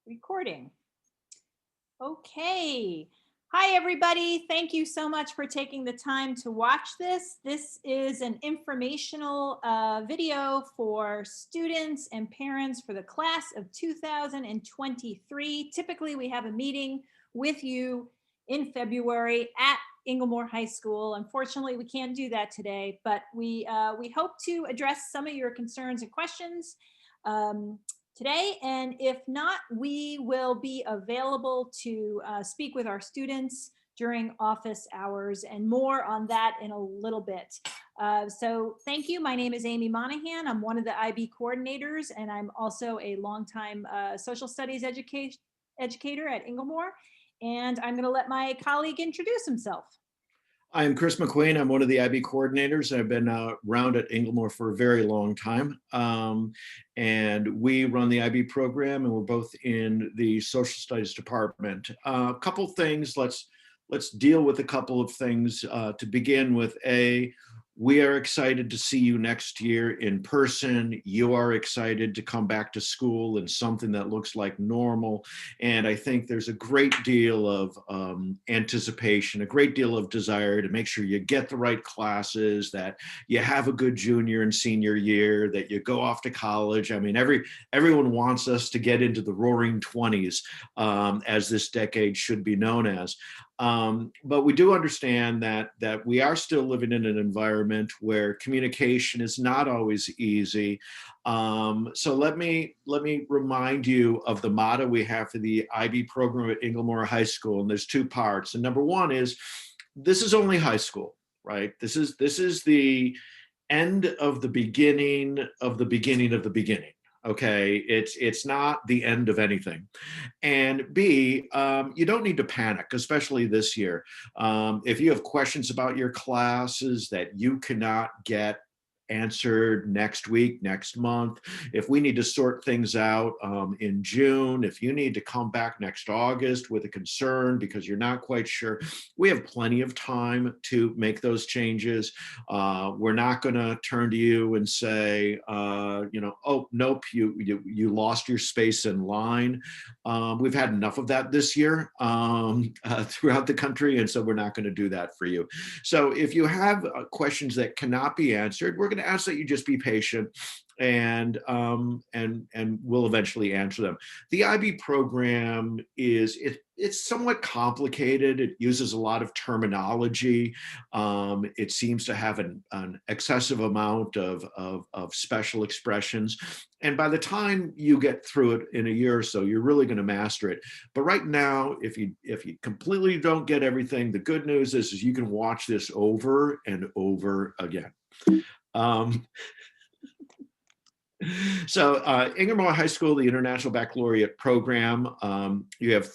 Recording. Okay. Hi, everybody. Thank you so much for taking the time to watch this. This is an informational video for students and parents for the class of 2023. Typically, we have a meeting with you in February at Inglemoor High School. Unfortunately, we can't do that today, but we hope to address some of your concerns and questions today. And if not, we will be available to speak with our students during office hours, and more on that in a little bit. So thank you. My name is Amy Monahan. I'm one of the IB coordinators, and I'm also a longtime social studies educator at Inglemoor. And I'm going to let my colleague introduce himself. I'm Chris McQueen. I'm one of the IB coordinators. I've been around at Inglemoor for a very long time. And we run the IB program, and we're both in the social studies department. A couple things, let's deal with a couple of things to begin with. We are excited to see you next year in person. You are excited to come back to school in something that looks like normal. And I think there's a great deal of anticipation, a great deal of desire to make sure you get the right classes, that you have a good junior and senior year, that you go off to college. I mean, everyone wants us to get into the roaring 20s, as this decade should be known as. But we do understand that we are still living in an environment where communication is not always easy. So let me remind you of the motto we have for the IB program at Inglemoor High School, and there's two parts. And number one is, this is only high school, right? This is the end of the beginning of the beginning of the beginning. Okay, it's not the end of anything. And B, you don't need to panic, especially this year. If you have questions about your classes that you cannot get answered next week, next month, if we need to sort things out in June, if you need to come back next August with a concern because you're not quite sure, we have plenty of time to make those changes. We're not going to turn to you and say, oh, nope, you lost your space in line. We've had enough of that this year throughout the country, and so we're not going to do that for you. So if you have questions that cannot be answered, we're going to ask that you just be patient, and we'll eventually answer them. The IB program it's somewhat complicated. It uses a lot of terminology. It seems to have an excessive amount of special expressions. And by the time you get through it in a year or so, you're really going to master it. But right now, if you completely don't get everything, the good news is you can watch this over and over again. So Inglemoor High School, the International Baccalaureate program, you have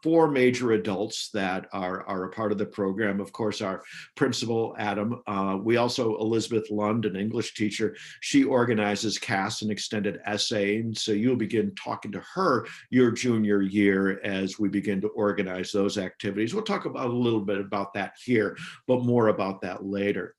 four major adults that are a part of the program. Of course, our principal, Adam. We also, Elizabeth Lund, an English teacher, she organizes CAS and extended essay. And so you'll begin talking to her your junior year as we begin to organize those activities. We'll talk about a little bit about that here, but more about that later.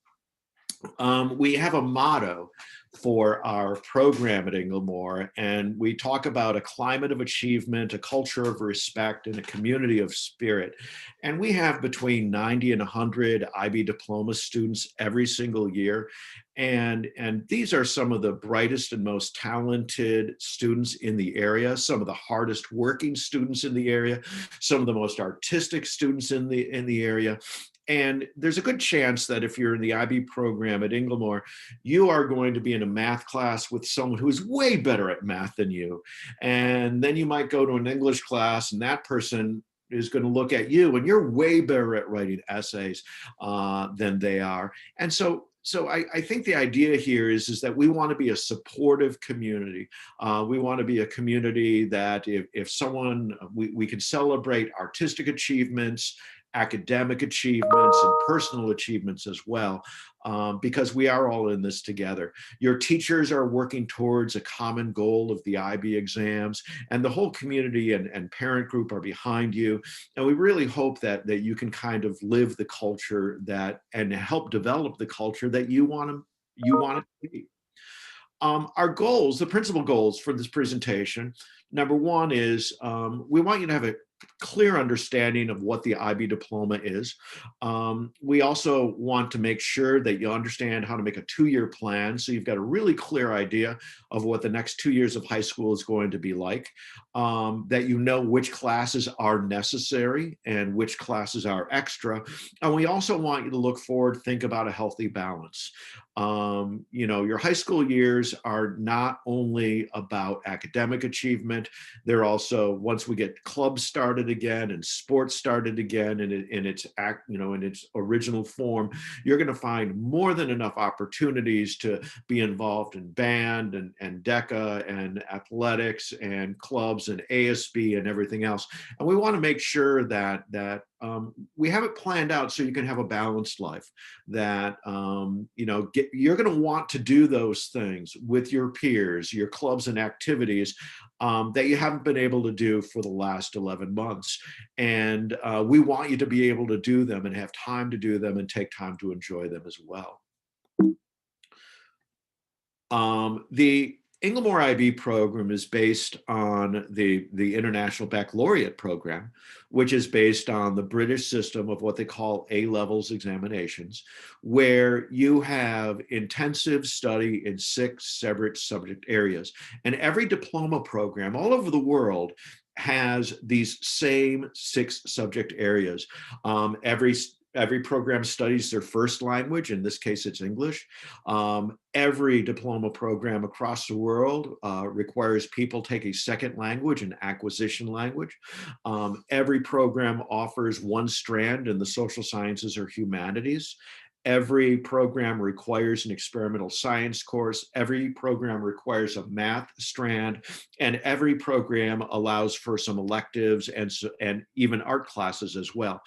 We have a motto for our program at Inglemoor, and we talk about a climate of achievement, a culture of respect, and a community of spirit. And we have between 90 and 100 IB diploma students every single year. And these are some of the brightest and most talented students in the area, some of the hardest working students in the area, some of the most artistic students in the area. And there's a good chance that if you're in the IB program at Inglemoor, you are going to be in a math class with someone who is way better at math than you. And then you might go to an English class, and that person is going to look at you, and you're way better at writing essays than they are. And so I think the idea here is that we want to be a supportive community. We want to be a community that if someone, we can celebrate artistic achievements, academic achievements, and personal achievements as well, because we are all in this together. Your teachers are working towards a common goal of the IB exams, and the whole community and parent group are behind you. And we really hope that you can kind of live the culture and help develop the culture that you want it to be. Our goals, the principal goals for this presentation, number one is we want you to have a clear understanding of what the IB diploma is. We also want to make sure that you understand how to make a 2-year plan, so you've got a really clear idea of what the next 2 years of high school is going to be like, that you know which classes are necessary and which classes are extra. And we also want you to look forward, think about a healthy balance. You know, your high school years are not only about academic achievement, they're also, once we get clubs started again and sports started again in its in its original form, you're going to find more than enough opportunities to be involved in band and DECA and athletics and clubs and ASB and everything else. And we want to make sure that we have it planned out so you can have a balanced life, that you're going to want to do those things with your peers, your clubs and activities that you haven't been able to do for the last 11 months. And we want you to be able to do them and have time to do them and take time to enjoy them as well. The Inglemoor IB program is based on the International Baccalaureate program, which is based on the British system of what they call A-levels examinations, where you have intensive study in 6 separate subject areas. And every diploma program all over the world has these same 6 subject areas. Every program studies their first language. In this case, it's English. Every diploma program across the world requires people take a second language, an acquisition language. Every program offers one strand in the social sciences or humanities. Every program requires an experimental science course. Every program requires a math strand, and every program allows for some electives and even art classes as well.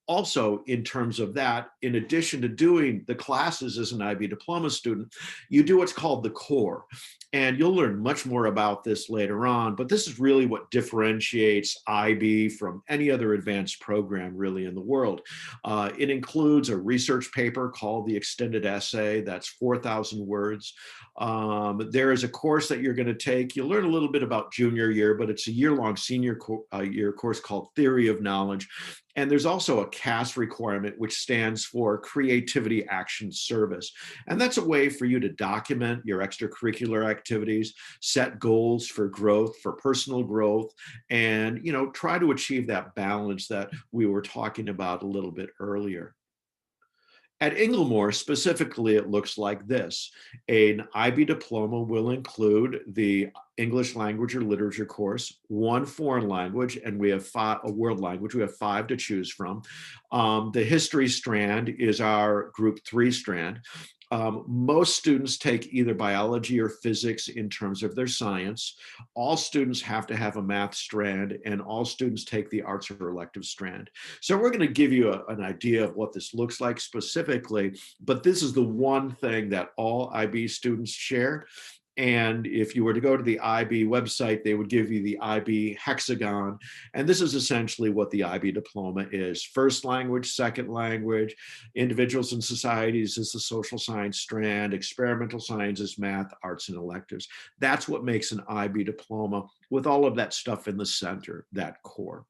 Also, in terms of that, in addition to doing the classes as an IB diploma student, you do what's called the core. And you'll learn much more about this later on, but this is really what differentiates IB from any other advanced program really in the world. It includes a research paper called the Extended Essay. That's 4,000 words. There is a course that you're going to take. You'll learn a little bit about junior year, but it's a year-long senior year course called Theory of Knowledge. And there's also a CAS requirement, which stands for Creativity Action Service. And that's a way for you to document your extracurricular activities, set goals for growth, for personal growth, and try to achieve that balance that we were talking about a little bit earlier. At Inglemoor, specifically, it looks like this. An IB diploma will include the English language or literature course, 1 foreign language, and we have 5, a world language. We have 5 to choose from. The history strand is our group 3 strand. Most students take either biology or physics in terms of their science. All students have to have a math strand, and all students take the arts or elective strand. So we're going to give you an idea of what this looks like specifically, but this is the one thing that all IB students share. And if you were to go to the IB website, they would give you the IB hexagon. And this is essentially what the IB diploma is. First language, second language, individuals and societies is the social science strand, experimental sciences, math, arts, and electives. That's what makes an IB diploma, with all of that stuff in the center, that core.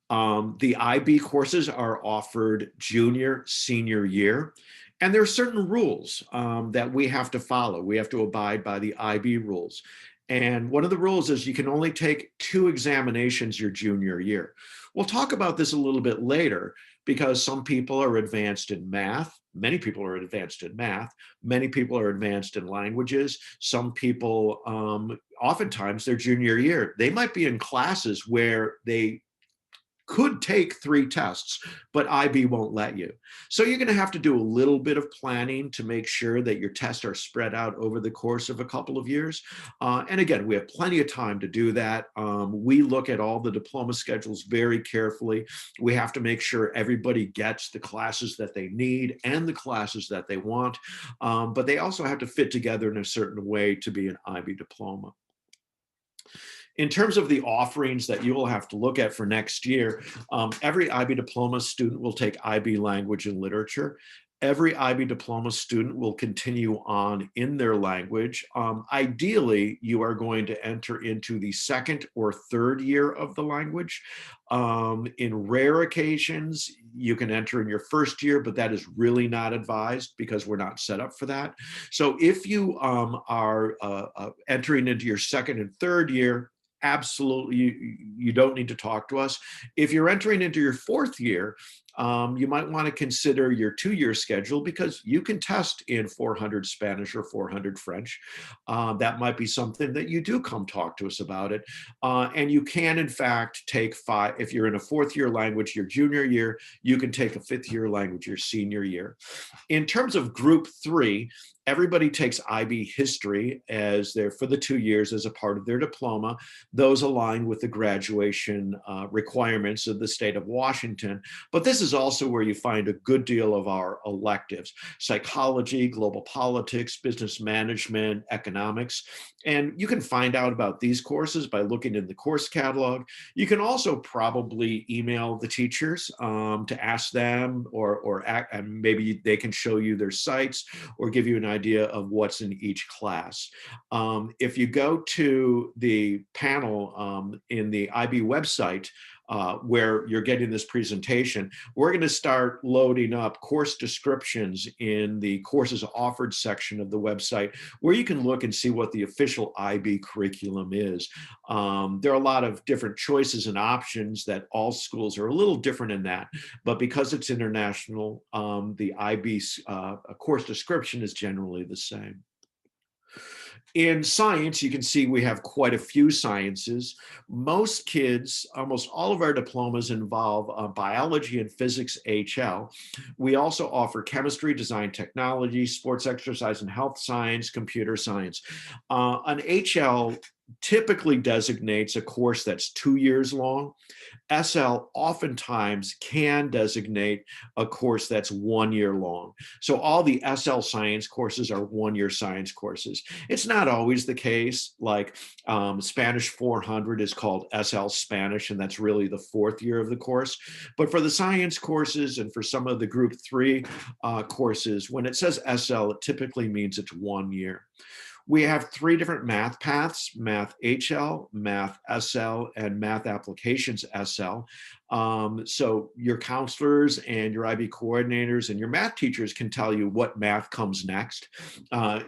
The IB courses are offered junior, senior year. And there are certain rules that we have to follow. We have to abide by the IB rules. And one of the rules is you can only take 2 examinations your junior year. We'll talk about this a little bit later because some people are advanced in math. Many people are advanced in math. Many people are advanced in languages. Some people, oftentimes their junior year, they might be in classes where they could take 3 tests, but IB won't let you. So you're going to have to do a little bit of planning to make sure that your tests are spread out over the course of a couple of years. And again, we have plenty of time to do that. We look at all the diploma schedules very carefully. We have to make sure everybody gets the classes that they need and the classes that they want. But they also have to fit together in a certain way to be an IB diploma. In terms of the offerings that you will have to look at for next year, every IB diploma student will take IB language and literature. every IB diploma student will continue on in their language. Ideally, you are going to enter into the second or third year of the language. In rare occasions, you can enter in your first year, but that is really not advised because we're not set up for that. So if you are entering into your second and third year, absolutely, you don't need to talk to us. If you're entering into your fourth year, you might want to consider your 2-year schedule because you can test in 400 Spanish or 400 French. That might be something that you do come talk to us about it. And you can, in fact, take 5, if you're in a fourth year language, your junior year, you can take a fifth year language your senior year. In terms of group 3, everybody takes IB history as their for the 2 years as a part of their diploma. Those align with the graduation requirements of the state of Washington. But this is also where you find a good deal of our electives: psychology, global politics, business management, economics. And you can find out about these courses by looking in the course catalog. You can also probably email the teachers to ask them, and maybe they can show you their sites or give you an idea of what's in each class. If you go to the panel in the IB website, where you're getting this presentation, we're going to start loading up course descriptions in the courses offered section of the website, where you can look and see what the official IB curriculum is. There are a lot of different choices and options that all schools are a little different in that, but because it's international, the IB course description is generally the same. In science, you can see we have quite a few sciences. Most kids, almost all of our diplomas involve biology and physics HL. We also offer chemistry, design, technology, sports, exercise, and health science, computer science. An HL typically designates a course that's 2 years long. SL oftentimes can designate a course that's 1 year long. So all the SL science courses are 1-year science courses. It's not always the case. Like Spanish 400 is called SL Spanish, and that's really the 4th year of the course. But for the science courses and for some of the group 3 courses, when it says SL, it typically means it's 1 year. We have 3 different math paths: Math HL, Math SL, and Math Applications SL. So your counselors and your IB coordinators and your math teachers can tell you what math comes next.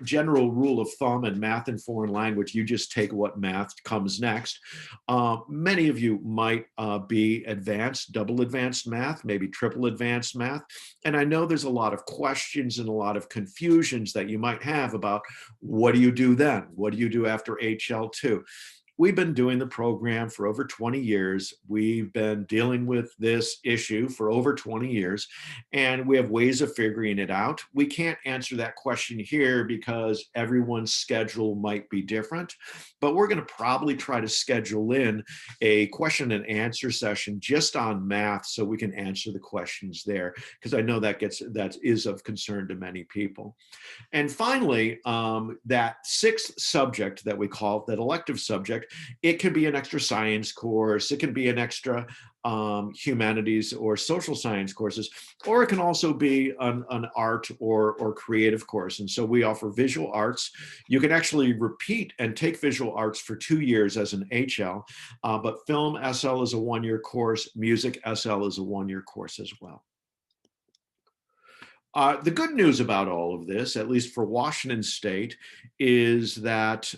General rule of thumb in math and foreign language, you just take what math comes next. Many of you might be advanced, double advanced math, maybe triple advanced math. And I know there's a lot of questions and a lot of confusions that you might have about what do you do then? What do you do after HL2? We've been doing the program for over 20 years. We've been dealing with this issue for over 20 years, and we have ways of figuring it out. We can't answer that question here because everyone's schedule might be different, but we're going to probably try to schedule in a question and answer session just on math so we can answer the questions there, because I know that is of concern to many people. And finally, that 6th subject that we call that elective subject, it can be an extra science course, it can be an extra humanities or social science courses, or it can also be an art or creative course. And so we offer visual arts. You can actually repeat and take visual arts for 2 years as an HL, but film SL is a 1-year course, music SL is a 1-year course as well. The good news about all of this, at least for Washington State, is that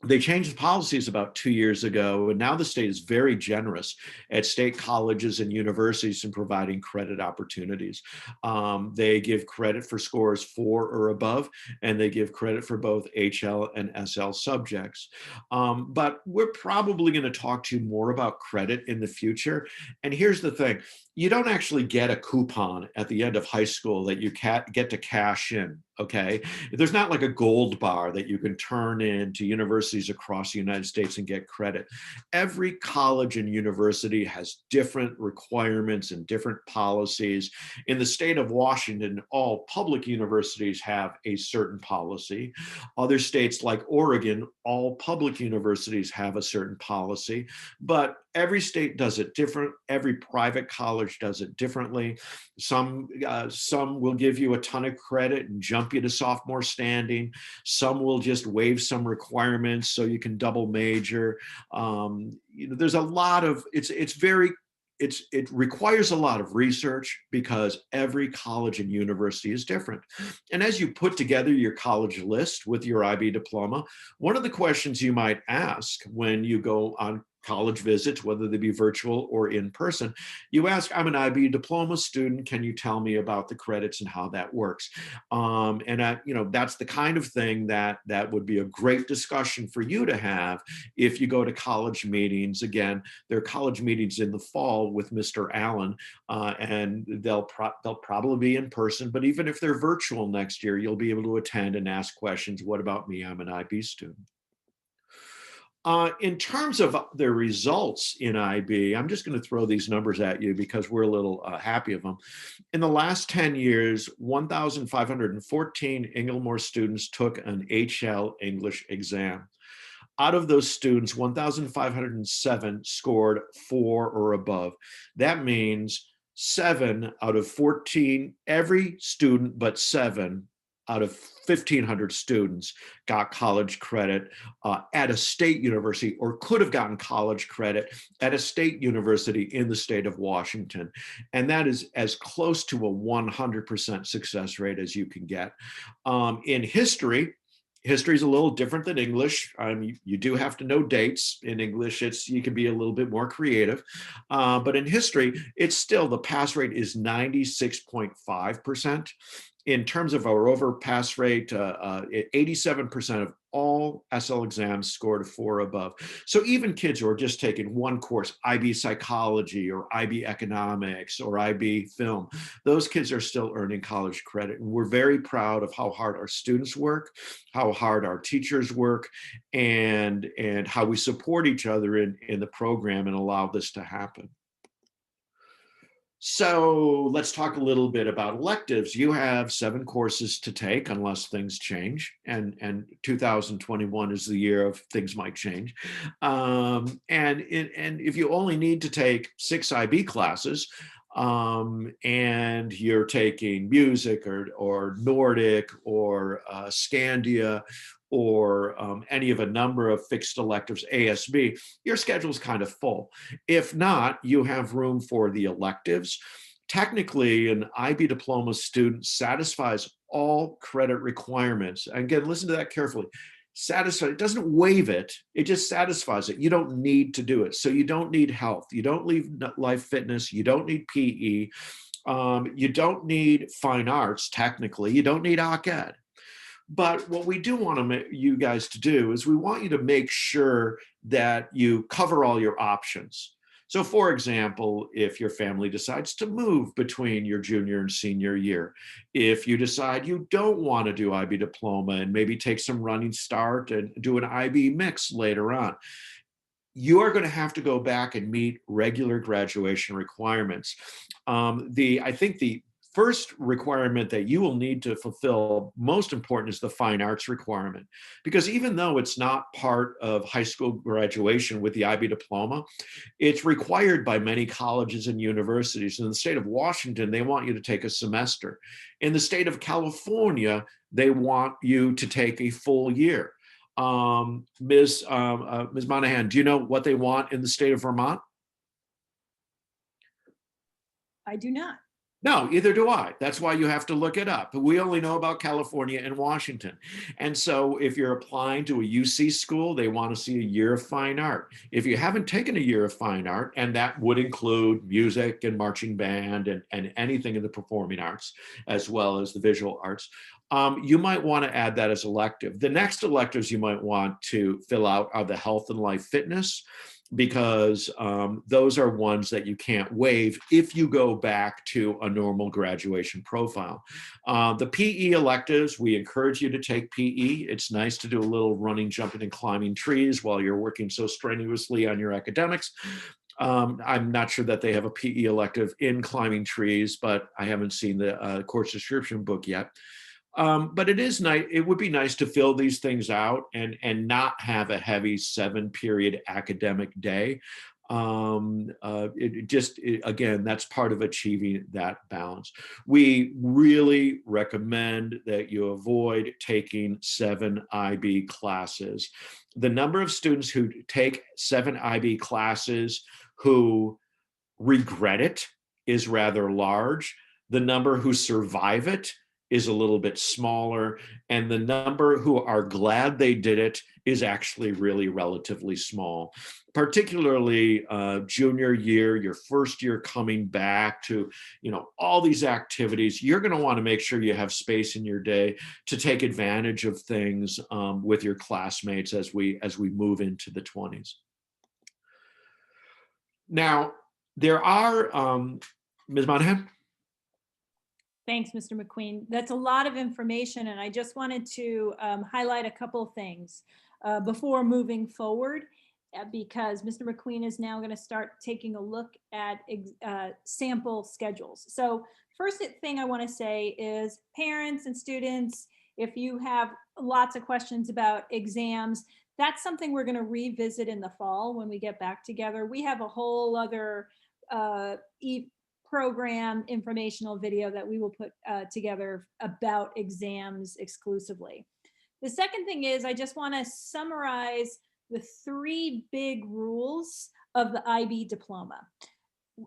they changed the policies about 2 years ago, and now the state is very generous at state colleges and universities in providing credit opportunities. They give credit for scores 4 or above, and they give credit for both HL and SL subjects. But we're probably going to talk to you more about credit in the future. And here's the thing. You don't actually get a coupon at the end of high school that you get to cash in, okay? There's not like a gold bar that you can turn in to universities across the United States and get credit. Every college and university has different requirements and different policies. In the state of Washington, all public universities have a certain policy. Other states like Oregon, all public universities have a certain policy, but every state does it different. Every private college college does it differently. Some will give you a ton of credit and jump you to sophomore standing. Some will just waive some requirements so you can double major. There's a lot of, it requires a lot of research because every college and university is different. And as you put together your college list with your IB diploma, one of the questions you might ask when you go on college visits, whether they be virtual or in person, you ask, I'm an IB diploma student. Can you tell me about the credits and how that works? That's the kind of thing that would be a great discussion for you to have if you go to college meetings. Again, there are college meetings in the fall with Mr. Allen, and they'll probably be in person, but even if they're virtual next year, you'll be able to attend and ask questions. What about me? I'm an IB student. In terms of the results in IB, I'm just going to throw these numbers at you because we're a little happy of them. In the last 10 years, 1,514 Inglemoor students took an HL English exam. Out of those students, 1,507 scored 4 or above. That means 7 out of 14, every student but 7 out of 1,500 students got college credit at a state university, or could have gotten college credit at a state university in the state of Washington. And that is as close to a 100% success rate as you can get. In history is a little different than English. You do have to know dates. In English, you can be a little bit more creative. But in history, it's still, the pass rate is 96.5%. In terms of our overpass rate, 87% of all SL exams scored a 4 above. So even kids who are just taking one course, IB psychology or IB economics or IB film, those kids are still earning college credit. And we're very proud of how hard our students work, how hard our teachers work, and how we support each other in the program and allow this to happen. So let's talk a little bit about electives. You have 7 courses to take unless things change, and 2021 is the year of things might change. And if you only need to take 6 IB classes, and you're taking music or Nordic or Scandia or any of a number of fixed electives, ASB, your schedule's kind of full. If not, you have room for the electives. Technically, an IB diploma student satisfies all credit requirements. Again, listen to that carefully. It doesn't waive it, it just satisfies it. You don't need to do it. So you don't need health, you don't need life fitness, you don't need PE, you don't need fine arts, technically, you don't need OCC-Ed. But what we do want you guys to do is we want you to make sure that you cover all your options. So for example, if your family decides to move between your junior and senior year, if you decide you don't want to do IB diploma and maybe take some running start and do an IB mix later on, you are going to have to go back and meet regular graduation requirements. I think the first requirement that you will need to fulfill, most important, is the fine arts requirement. Because even though it's not part of high school graduation with the IB diploma, it's required by many colleges and universities. In the state of Washington, they want you to take a semester. In the state of California, they want you to take a full year. Ms. Monahan, do you know what they want in the state of Vermont? I do not. No, either do I. That's why you have to look it up. We only know about California and Washington. And so if you're applying to a UC school, they want to see a year of fine art. If you haven't taken a year of fine art, and that would include music and marching band and anything in the performing arts, as well as the visual arts, you might want to add that as elective. The next electives you might want to fill out are the health and life fitness, because those are ones that you can't waive if you go back to a normal graduation profile. The PE electives, we encourage you to take PE. It's nice to do a little running, jumping, and climbing trees while you're working so strenuously on your academics. I'm not sure that they have a PE elective in climbing trees, but I haven't seen the course description book yet. But it is nice. It would be nice to fill these things out and not have a heavy 7-period academic day. Again, that's part of achieving that balance. We really recommend that you avoid taking 7 IB classes. The number of students who take 7 IB classes who regret it is rather large. The number who survive it is a little bit smaller, and the number who are glad they did it is actually really relatively small. Particularly junior year, your first year coming back to, all these activities, you're going to want to make sure you have space in your day to take advantage of things with your classmates as we move into the 20s. Now, there are, Ms. Monahan? Thanks, Mr. McQueen. That's a lot of information, and I just wanted to highlight a couple of things before moving forward, because Mr. McQueen is now going to start taking a look at sample schedules. So first thing I want to say is, parents and students, if you have lots of questions about exams, that's something we're going to revisit in the fall when we get back together. We have a whole other program informational video that we will put together about exams exclusively. The second thing is, I just want to summarize the 3 big rules of the IB diploma.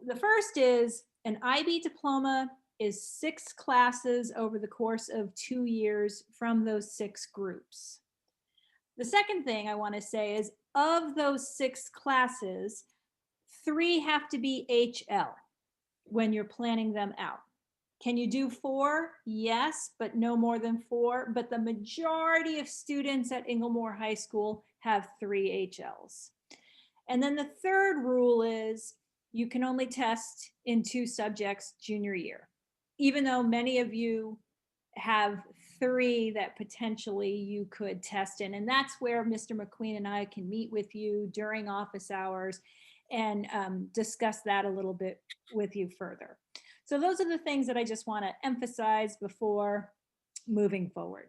The first is, an IB diploma is 6 classes over the course of 2 years from those 6 groups. The second thing I want to say is, of those 6 classes, 3 have to be HL when you're planning them out. Can you do 4? Yes, but no more than 4. But the majority of students at Inglemoor High School have 3 HLs. And then the third rule is, you can only test in 2 subjects junior year, even though many of you have 3 that potentially you could test in. And that's where Mr. McQueen and I can meet with you during office hours and discuss that a little bit with you further. So those are the things that I just want to emphasize before moving forward.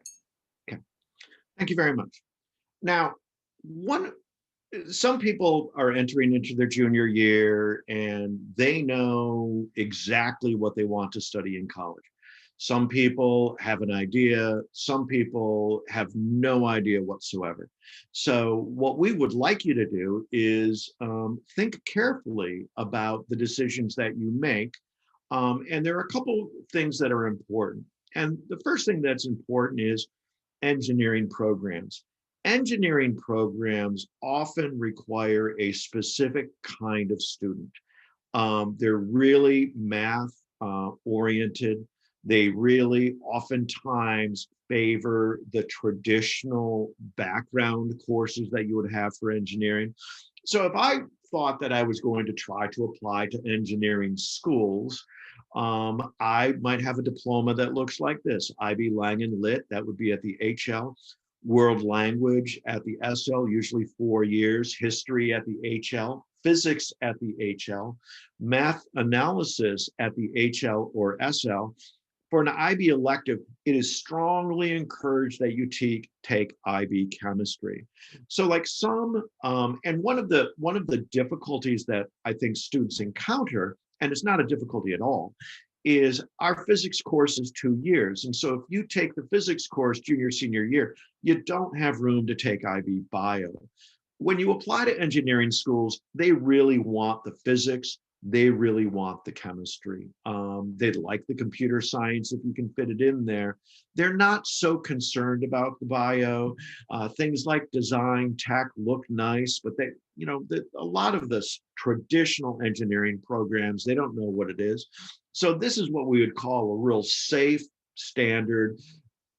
Okay, thank you very much. Now, some people are entering into their junior year and they know exactly what they want to study in college. Some people have an idea, some people have no idea whatsoever. So what we would like you to do is think carefully about the decisions that you make. And there are a couple things that are important. And the first thing that's important is engineering programs. Engineering programs often require a specific kind of student. They're really math oriented. They really oftentimes favor the traditional background courses that you would have for engineering. So if I thought that I was going to try to apply to engineering schools, I might have a diploma that looks like this: IB Langen Lit, that would be at the HL, World Language at the SL, usually 4 years, History at the HL, Physics at the HL, Math Analysis at the HL or SL. For an IB elective, it is strongly encouraged that you take IB chemistry. So like and one of the difficulties that I think students encounter, and it's not a difficulty at all, is our physics course is 2 years. And so if you take the physics course junior, senior year, you don't have room to take IB bio. When you apply to engineering schools, they really want the physics. They really want the chemistry. They like the computer science if you can fit it in there. They're not so concerned about the bio. Things like design, tech look nice, but a lot of the traditional engineering programs, they don't know what it is. So this is what we would call a real safe, standard,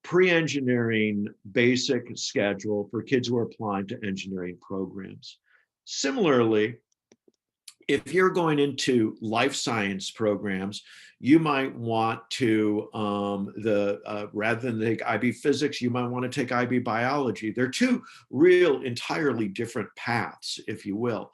pre-engineering basic schedule for kids who are applying to engineering programs. Similarly, if you're going into life science programs, you might want to, rather than take IB physics, you might want to take IB biology. They're 2 real entirely different paths, if you will.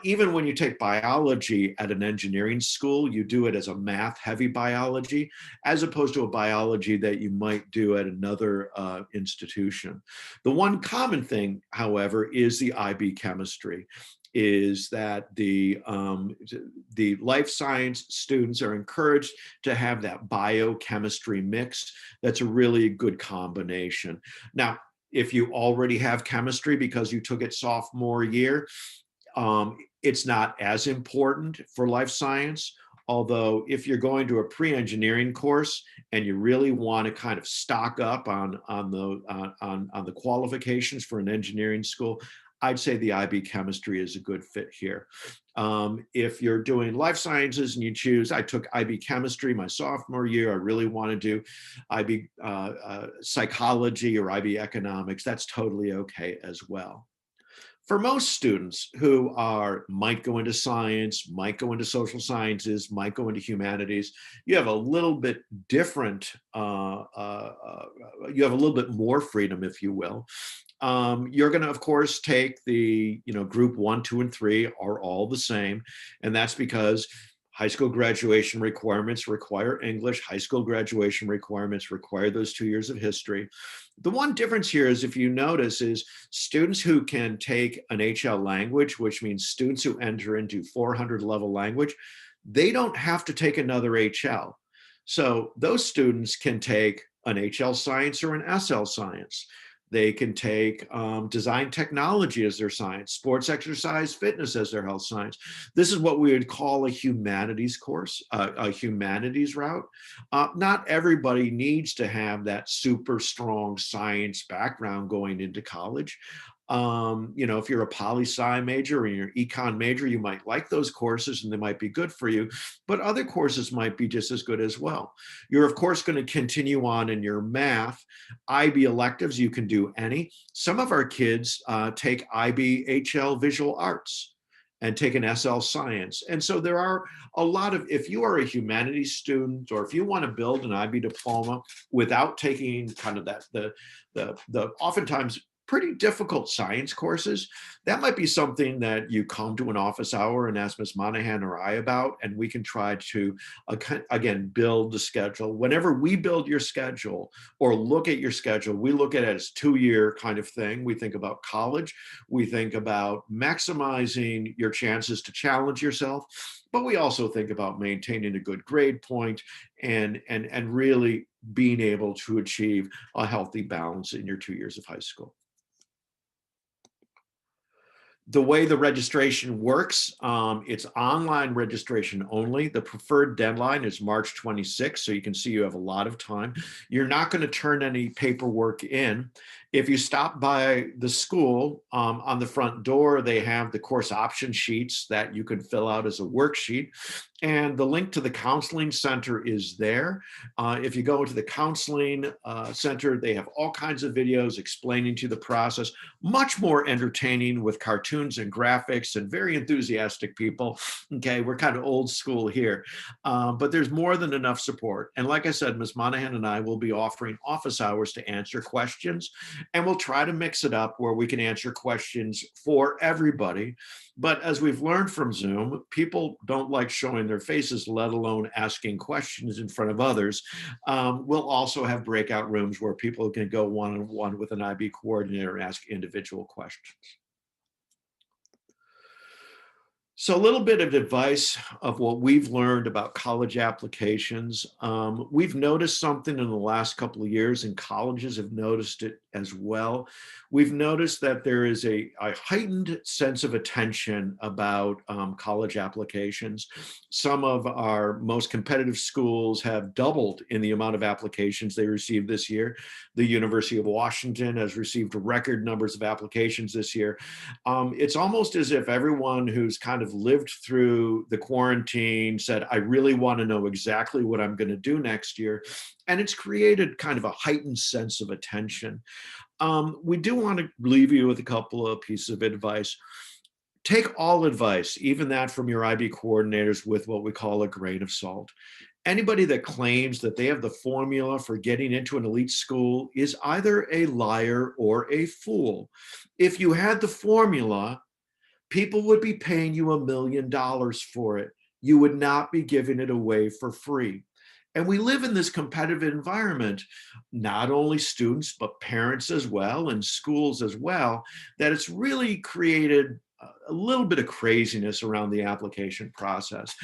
Even when you take biology at an engineering school, you do it as a math-heavy biology, as opposed to a biology that you might do at another institution. The one common thing, however, is the IB chemistry. is that the life science students are encouraged to have that biochemistry mix. That's a really good combination. Now, if you already have chemistry because you took it sophomore year, it's not as important for life science. Although if you're going to a pre-engineering course and you really want to kind of stock up on the qualifications for an engineering school, I'd say the IB chemistry is a good fit here. If you're doing life sciences and you choose, I took IB chemistry my sophomore year, I really want to do IB psychology or IB economics, that's totally okay as well. For most students who might go into science, might go into social sciences, might go into humanities, you have a little bit different, you have a little bit more freedom, if you will. You're going to, of course, take the, group 1, 2, and 3 are all the same. And that's because high school graduation requirements require English. High school graduation requirements require those 2 years of history. The one difference here is, if you notice, is students who can take an HL language, which means students who enter into 400 level language, they don't have to take another HL. So those students can take an HL science or an SL science. They can take design technology as their science, sports exercise fitness as their health science. This is what we would call a humanities course, a humanities route. Not everybody needs to have that super strong science background going into college. If you're a poli-sci major or you're an econ major, you might like those courses and they might be good for you, but other courses might be just as good as well. You're, of course, going to continue on in your math. IB electives, you can do any. Some of our kids take IB HL visual arts and take an SL science. And so there are a lot of, if you are a humanities student, or if you want to build an IB diploma without taking kind of the oftentimes pretty difficult science courses, that might be something that you come to an office hour and ask Ms. Monahan or I about, and we can try to, again, build the schedule. Whenever we build your schedule or look at your schedule, we look at it as 2-year kind of thing. We think about college. We think about maximizing your chances to challenge yourself, but we also think about maintaining a good grade point and really being able to achieve a healthy balance in your 2 years of high school. The way the registration works, it's online registration only. The preferred deadline is March 26th, so you can see you have a lot of time. You're not going to turn any paperwork in. If you stop by the school, on the front door, they have the course option sheets that you can fill out as a worksheet. And the link to the counseling center is there. If you go into the counseling center, they have all kinds of videos explaining to you the process, much more entertaining with cartoons and graphics and very enthusiastic people. Okay, we're kind of old school here, but there's more than enough support. And like I said, Ms. Monahan and I will be offering office hours to answer questions, and we'll try to mix it up where we can answer questions for everybody. But as we've learned from Zoom, people don't like showing their faces, let alone asking questions in front of others. We'll also have breakout rooms where people can go one-on-one with an IB coordinator and ask individual questions. So a little bit of advice of what we've learned about college applications. We've noticed something in the last couple of years, and colleges have noticed it as well. We've noticed that there is a heightened sense of attention about college applications. Some of our most competitive schools have doubled in the amount of applications they received this year. The University of Washington has received record numbers of applications this year. It's almost as if everyone who's kind of lived through the quarantine said, I really want to know exactly what I'm going to do next year. And it's created kind of a heightened sense of attention. We do want to leave you with a couple of pieces of advice. Take all advice, even that from your IB coordinators, with what we call a grain of salt. Anybody that claims that they have the formula for getting into an elite school is either a liar or a fool. If you had the formula, people would be paying you $1 million for it. You would not be giving it away for free. And we live in this competitive environment, not only students, but parents as well, and schools as well, that it's really created a little bit of craziness around the application process.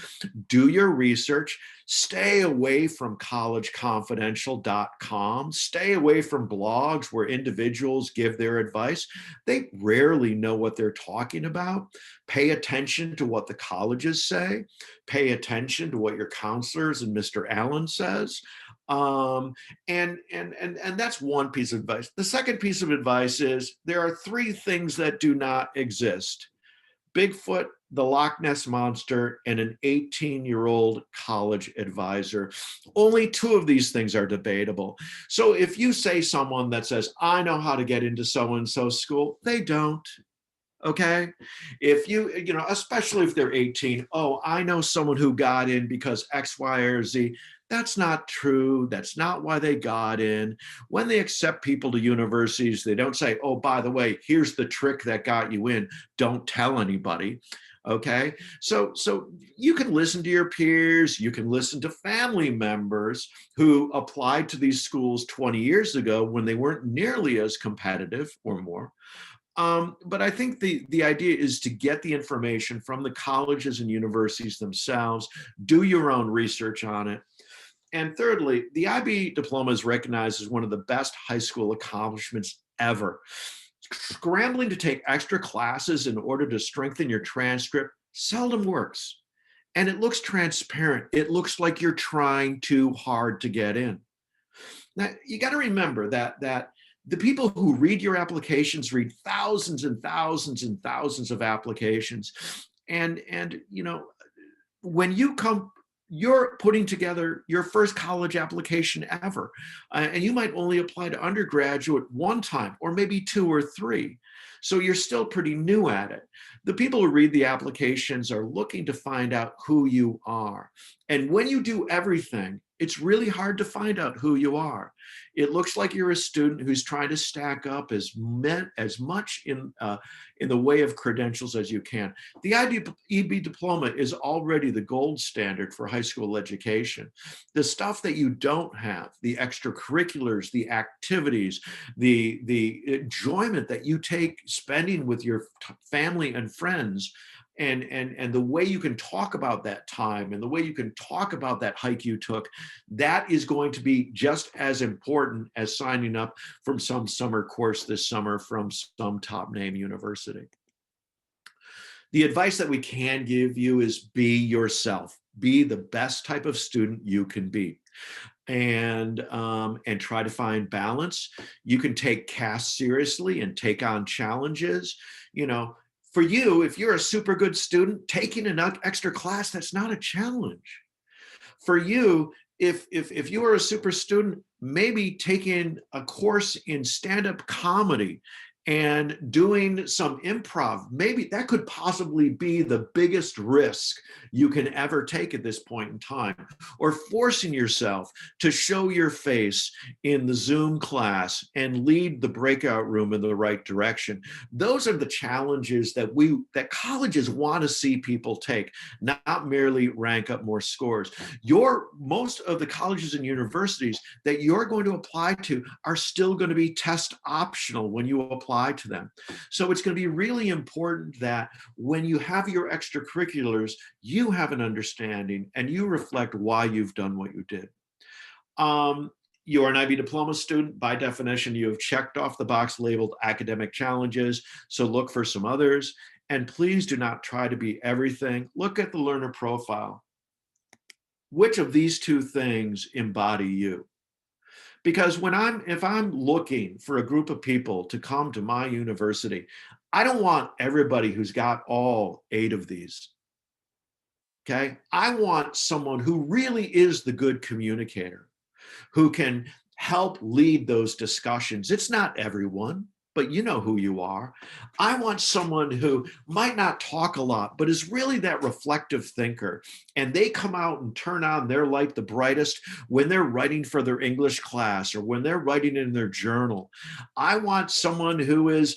Do your research. Stay away from collegeconfidential.com. Stay away from blogs where individuals give their advice. They rarely know what they're talking about. Pay attention to what the colleges say. Pay attention to what your counselors and Mr. Allen says. And that's one piece of advice. The second piece of advice is there are three things that do not exist: Bigfoot, the Loch Ness Monster, and an 18-year-old college advisor. Only two of these things are debatable. So if you say someone that says, I know how to get into so-and-so school, they don't. Okay. If you know, especially if they're 18, oh, I know someone who got in because X, Y, or Z. That's not true. That's not why they got in. When they accept people to universities, they don't say, oh, by the way, here's the trick that got you in. Don't tell anybody. Okay. So you can listen to your peers. You can listen to family members who applied to these schools 20 years ago when they weren't nearly as competitive or more. But I think the idea is to get the information from the colleges and universities themselves, do your own research on it. And thirdly, the IB diploma is recognized as one of the best high school accomplishments ever. Scrambling to take extra classes in order to strengthen your transcript seldom works. And it looks transparent. It looks like you're trying too hard to get in. Now, you got to remember that the people who read your applications read thousands and thousands and thousands of applications. And you know, when you're putting together your first college application ever, and you might only apply to undergraduate one time, or maybe two or three. So you're still pretty new at it. The people who read the applications are looking to find out who you are. And when you do everything, it's really hard to find out who you are. It looks like you're a student who's trying to stack up as much in the way of credentials as you can. The IB diploma is already the gold standard for high school education. The stuff that you don't have, the extracurriculars, the activities, the enjoyment that you take spending with your family and friends, and the way you can talk about that time and the way you can talk about that hike you took, that is going to be just as important as signing up from some summer course this summer from some top name university. The advice that we can give you is be yourself. Be the best type of student you can be. And try to find balance. You can take CAS seriously and take on challenges. You know, for you, if you're a super good student, taking an extra class, that's not a challenge. For you, if you are a super student, maybe taking a course in stand-up comedy and doing some improv, maybe that could possibly be the biggest risk you can ever take at this point in time. Or forcing yourself to show your face in the Zoom class and lead the breakout room in the right direction. Those are the challenges that colleges want to see people take, not merely rank up more scores. Most of the colleges and universities that you're going to apply to are still going to be test optional when you apply to them. So it's going to be really important that when you have your extracurriculars, you have an understanding and you reflect why you've done what you did. You're an IB diploma student. By definition, you have checked off the box labeled academic challenges. So look for some others. And please do not try to be everything. Look at the learner profile. Which of these two things embody you? Because if I'm looking for a group of people to come to my university, I don't want everybody who's got all 8 of these. Okay. I want someone who really is the good communicator, who can help lead those discussions. It's not everyone, but you know who you are. I want someone who might not talk a lot, but is really that reflective thinker. And they come out and turn on their light the brightest when they're writing for their English class or when they're writing in their journal. I want someone who is,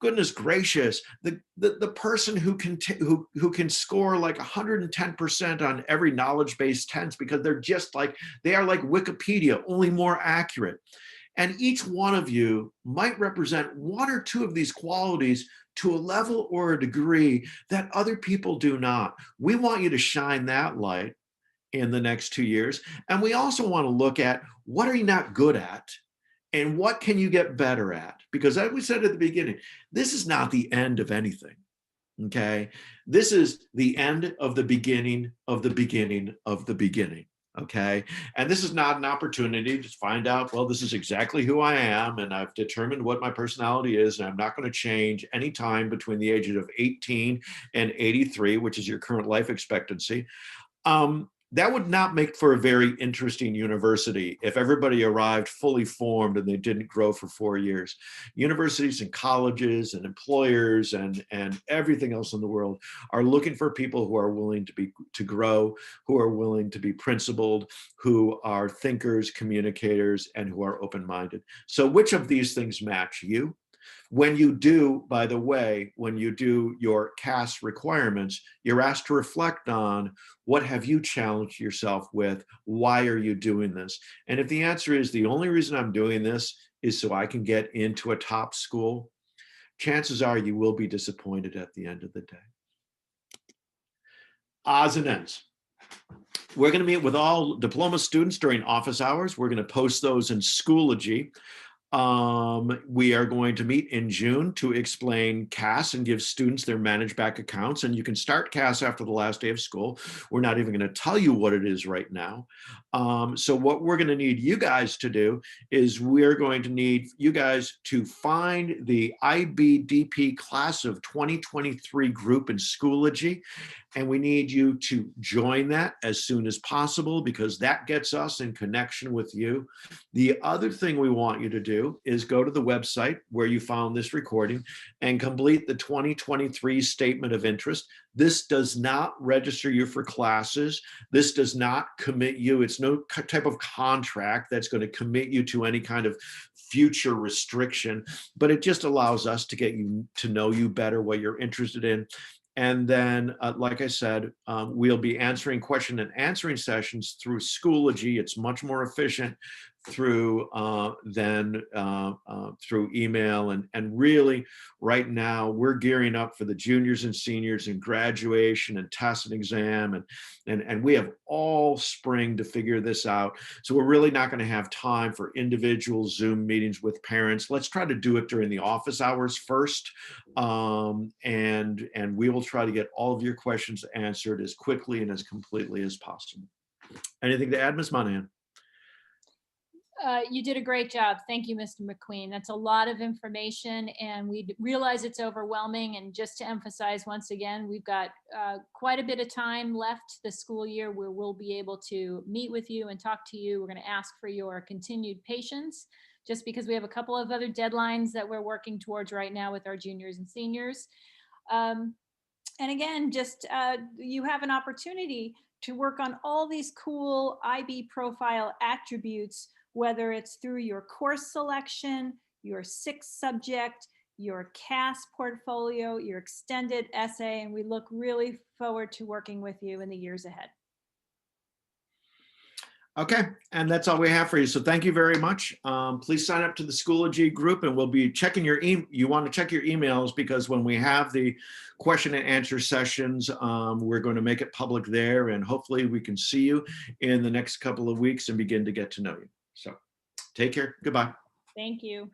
goodness gracious, the person who can score like 110% on every knowledge-based tense because they are like Wikipedia, only more accurate. And each one of you might represent one or two of these qualities to a level or a degree that other people do not. We want you to shine that light in the next 2 years. And we also want to look at what are you not good at and what can you get better at? Because as we said at the beginning, this is not the end of anything. Okay. This is the end of the beginning of the beginning of the beginning. Okay. And this is not an opportunity to find out, well, this is exactly who I am. And I've determined what my personality is. And I'm not going to change any time between the ages of 18 and 83, which is your current life expectancy. That would not make for a very interesting university if everybody arrived fully formed and they didn't grow for 4 years. Universities and colleges and employers and everything else in the world are looking for people who are willing to grow, who are willing to be principled, who are thinkers, communicators, and who are open-minded. So which of these things match you? When you do, by the way, when you do your CAS requirements, you're asked to reflect on what have you challenged yourself with? Why are you doing this? And if the answer is the only reason I'm doing this is so I can get into a top school, chances are you will be disappointed at the end of the day. Odds and ends. We're going to meet with all diploma students during office hours. We're going to post those in Schoology. We are going to meet in June to explain CAS and give students their managed back accounts. And you can start CAS after the last day of school. We're not even going to tell you what it is right now. So what we're going to need you guys to do is we're going to need you guys to find the IBDP class of 2023 group in Schoology. And we need you to join that as soon as possible because that gets us in connection with you. The other thing we want you to do is go to the website where you found this recording and complete the 2023 statement of interest. This does not register you for classes. This does not commit you. It's no type of contract that's going to commit you to any kind of future restriction, but it just allows us to get you to know you better, what you're interested in. And then, like I said, we'll be answering question and answering sessions through Schoology. It's much more efficient through through email. And really, right now, we're gearing up for the juniors and seniors and graduation and test and exam. And we have all spring to figure this out. So we're really not going to have time for individual Zoom meetings with parents. Let's try to do it during the office hours first. And we will try to get all of your questions answered as quickly and as completely as possible. Anything to add, Ms. Monahan? You did a great job. Thank you, Mr. McQueen. That's a lot of information and we realize it's overwhelming. And just to emphasize once again, we've got quite a bit of time left this school year where we'll be able to meet with you and talk to you. We're going to ask for your continued patience just because we have a couple of other deadlines that we're working towards right now with our juniors and seniors. And again, just you have an opportunity to work on all these cool IB profile attributes, whether it's through your course selection, your 6th subject, your CAS portfolio, your extended essay, and we look really forward to working with you in the years ahead. Okay, and that's all we have for you. So thank you very much. Please sign up to the Schoology group and we'll be checking your you want to check your emails because when we have the question and answer sessions, we're going to make it public there and hopefully we can see you in the next couple of weeks and begin to get to know you. So take care. Goodbye. Thank you.